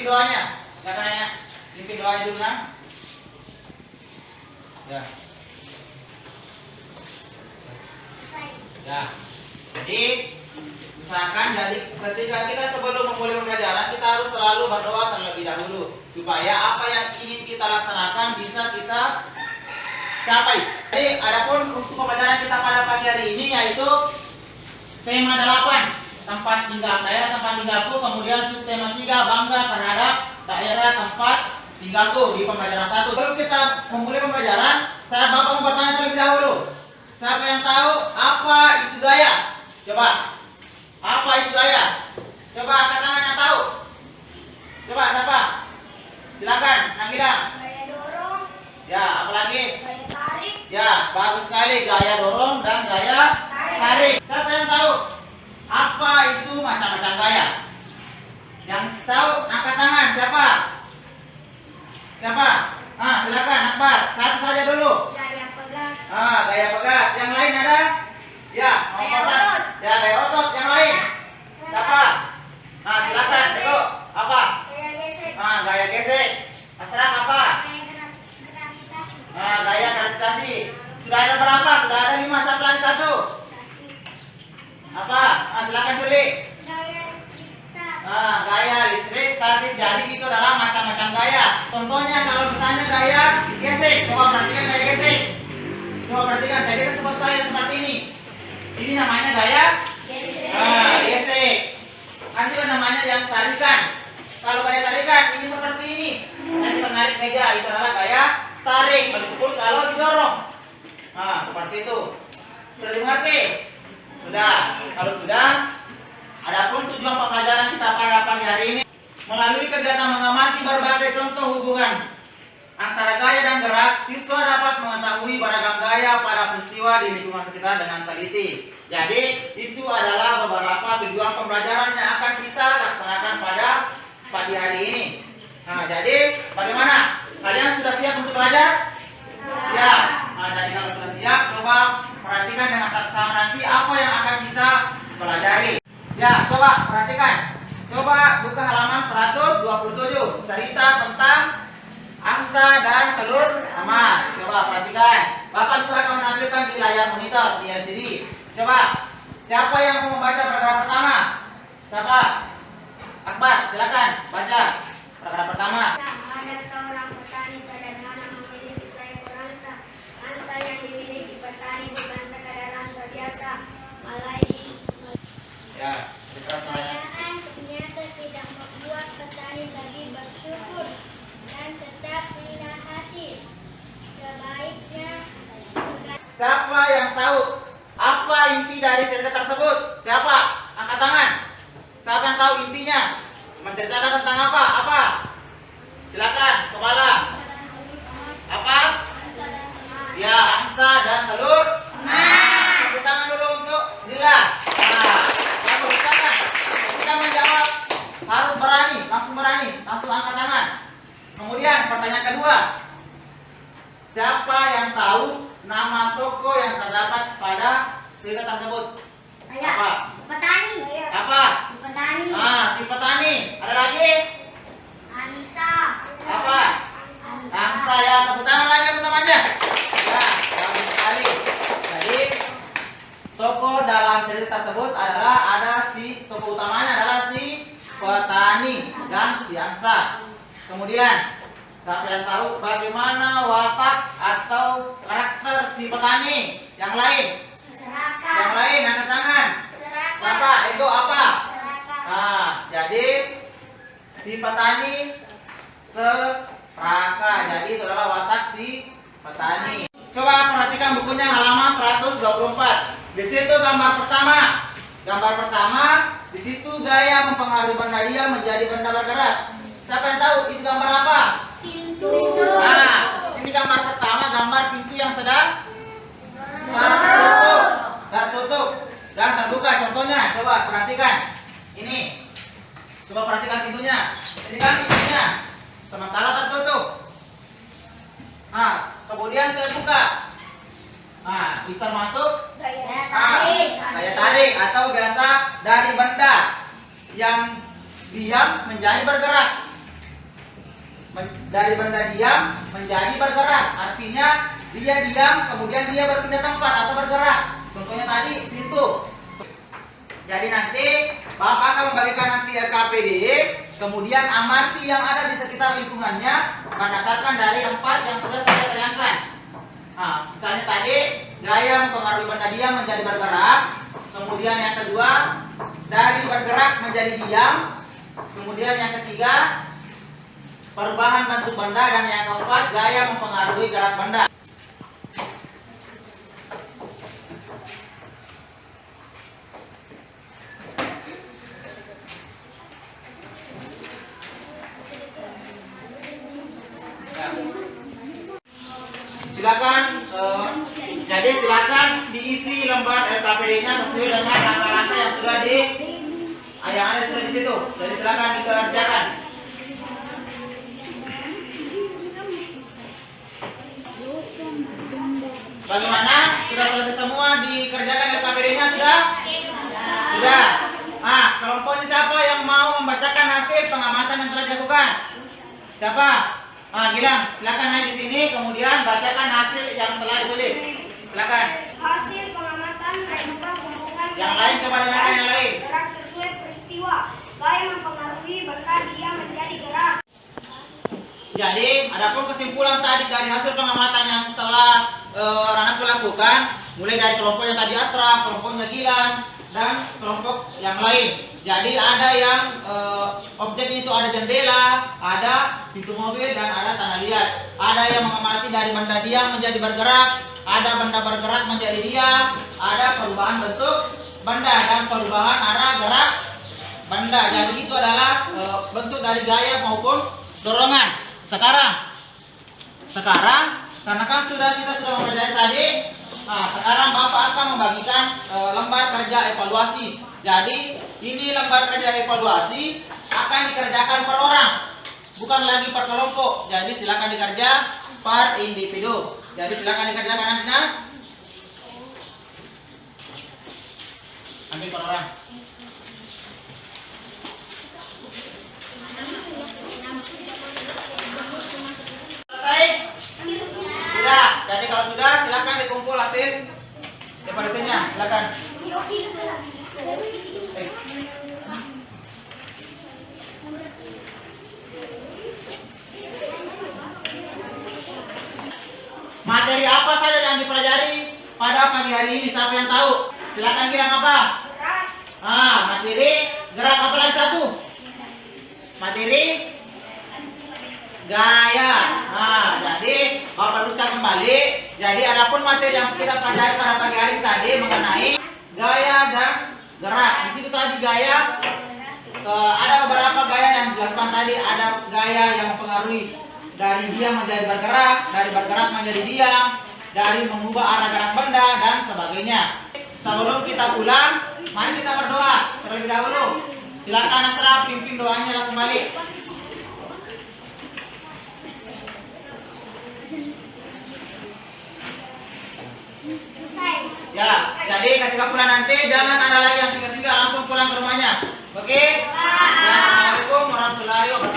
doanya. Silakan ya. Pimpin doanya dulu nah. Ya. Ya. Jadi misalkan dari ketika kita sebelum memulai pembelajaran kita harus selalu berdoa terlebih dahulu supaya apa yang ingin kita laksanakan bisa kita capai. Jadi adapun untuk pembelajaran kita pada pagi hari ini yaitu tema 8 tempat tinggal, daerah tempat tinggalku, kemudian subtema 3 bangga terhadap daerah tempat tinggalku di pembelajaran 1. Sebelum kita memulai pembelajaran, saya mau bertanya terlebih dahulu. Siapa yang tahu apa itu gaya? Coba. Apa itu gaya? Coba angkat tangan yang tahu. Coba siapa? Silakan, Nagida. Gaya dorong. Ya, apalagi? Gaya tarik. Ya, bagus sekali gaya dorong dan gaya tarik. Siapa yang tahu apa itu macam-macam gaya? Yang tahu angkat tangan. Siapa? Siapa? Silakan Akbar. Satu saja dulu. Gaya pegas. Gaya pegas. Yang lain ada? Ya, Gaya otot. Ya, gaya otot. Yang lain? Siapa? Silakan. Dulu. Apa? Gaya gesek. Gaya gesek. Asraf apa? Gaya gravitasi. Gaya gravitasi. Sudah ada berapa? Sudah ada 5. Satu lagi satu. Apa? Silakan Juli. Gaya listrik start. Gaya listrik statis. Jadi itu adalah macam-macam gaya. Contohnya kalau misalnya gaya gesek. Coba perhatikan gaya gesek. Coba perhatikan. Jadi kan sebut saya seperti ini. Ini namanya gaya Gesek. gesek. Ada juga namanya yang tarikan. Kalau gaya tarikan ini seperti ini. Jadi menarik meja itu adalah gaya tarik. Meskipun kalau didorong. Seperti itu. Sudah dimengerti? Sudah. Kalau sudah, adapun tujuan pembelajaran kita pada pagi hari ini melalui kegiatan mengamati berbagai contoh hubungan antara gaya dan gerak, siswa dapat mengetahui beragam gaya pada peristiwa di lingkungan sekitar dengan teliti. Jadi, itu adalah beberapa tujuan pembelajaran yang akan kita laksanakan pada pagi hari ini. Jadi bagaimana? Kalian sudah siap untuk belajar? Siap. Jadi kalau sudah siap, coba perhatikan dengan saksama nanti apa yang akan kita pelajari. Ya, coba perhatikan. Coba buka halaman 127. Cerita tentang angsa dan telur emas. Coba perhatikan. Bapak juga akan menampilkan di layar monitor di LCD. Coba. Siapa yang mau membaca paragraf pertama? Siapa? Akbar, silakan baca paragraf pertama. Ada seorang petani sederhana memiliki seekor angsa. Angsa yang dimiliki petani bukan sekadar angsa biasa, melainkan Ya, dikeras suaranya. kekayaan ternyata tidak membuat petani lagi bersyukur dan tetap rendah hati. Sebaiknya Siapa yang tahu apa inti dari cerita tersebut? Siapa? Angkat tangan. Siapa yang tahu intinya? Menceritakan tentang apa? Apa? Silakan, kepala. Apa? Ya, angsa dan telur. Tepuk tangan dulu untuk Lila. Tepuk tangan. Kita menjawab harus berani, langsung angkat tangan. Kemudian pertanyaan kedua. Siapa yang tahu nama toko yang terdapat pada cerita tersebut? Apa? petani. Apa? Si petani. Si petani. Ada lagi? Anissa. Apa? Angsa ya. Tepuk tangan lagi teman-temannya. Ya, bagus sekali. Jadi toko dalam cerita tersebut adalah toko utamanya adalah si petani dan si angsa. Kemudian siapa yang tahu bagaimana watak atau karakter si petani? Yang lain? Serakah. Yang lain angkat tangan. Serakah. Apa? Itu apa? Serakah. Jadi si petani serakah. Jadi itu adalah watak si petani. Coba perhatikan bukunya halaman 124. Di situ gambar pertama. Gambar pertama, di situ gaya mempengaruhi benda dia menjadi benda bergerak. Siapa yang tahu itu gambar apa? Pintu. Ini gambar pertama, gambar pintu yang sedang tertutup dan terbuka. Contohnya, coba perhatikan. Ini, coba perhatikan pintunya. Ini kan pintunya, sementara tertutup. Kemudian saya buka. Itu termasuk Gaya tarik atau biasa dari benda yang diam menjadi bergerak. dari benda diam menjadi bergerak. Artinya dia diam kemudian dia berpindah tempat atau bergerak. Contohnya tadi pintu. Jadi nanti Bapak akan membagikan nanti RKPD, kemudian amati yang ada di sekitar lingkungannya berdasarkan dari 4 yang sudah saya tayangkan. Nah, misalnya tadi gaya mempengaruhi benda diam menjadi bergerak. Kemudian yang kedua, dari bergerak menjadi diam. Kemudian yang ketiga, perubahan bentuk benda. Dan yang keempat, gaya mempengaruhi gerak benda. Silakan diisi lembar LKPD-nya sesuai dengan langkah-langkah yang sudah yang ada di situ. Jadi silakan dikerjakan. Bagaimana? Sudah selesai semua dikerjakan LKPD-nya sudah? Sudah. Ah, kelompoknya siapa yang mau membacakan hasil pengamatan yang telah dilakukan? Siapa? Ah, Gilang, silakan naik di sini kemudian bacakan hasil yang telah ditulis. Silakan. Hasil pengamatan berupa hubungan Yang lain kepada mereka yang lain. gerak sesuai peristiwa. Gaya mempengaruhi benda diam menjadi gerak. Jadi, adapun kesimpulan tadi dari hasil pengamatan yang telah Ranakul lakukan, mulai dari kelompok yang tadi Asraf, kelompoknya Gilang, dan kelompok yang lain. Jadi ada yang objek itu ada jendela, ada pintu mobil, dan ada tanah liat. Ada yang mengamati dari benda diam menjadi bergerak, ada benda bergerak menjadi diam, ada perubahan bentuk benda dan perubahan arah gerak benda. Jadi itu adalah bentuk dari gaya maupun dorongan. Sekarang karena kan kita sudah mempelajari tadi, nah sekarang Bapak akan membagikan lembar kerja evaluasi. Jadi ini lembar kerja evaluasi akan dikerjakan per orang, bukan lagi per kelompok. Jadi silakan dikerja per individu. Jadi silakan dikerjakan nanti. Ambil per orang. Selesai? Sudah. Jadi kalau sudah silakan dikumpul hasil evaluasinya. Silakan. Materi apa saja yang dipelajari pada pagi hari ini? Siapa yang tahu? Silakan bilang apa? Materi gerak, apa lagi satu? Materi gaya. Jadi Bapak luruskan kembali. Jadi adapun materi yang kita pelajari pada pagi hari tadi mengenai gaya dan gerak. Di situ tadi gaya, ada beberapa gaya yang dilakukan tadi. Ada gaya yang mempengaruhi dari diam menjadi bergerak, dari bergerak menjadi diam, dari mengubah arah gerak benda dan sebagainya. Sebelum kita pulang, mari kita berdoa terlebih dahulu. Silakan Asraf pimpin doanya kembali. Ya, jadi ketika pulang nanti jangan ada lagi yang tinggal-tinggal, langsung pulang ke rumahnya. Oke? Assalamualaikum warahmatullahi wabarakatuh.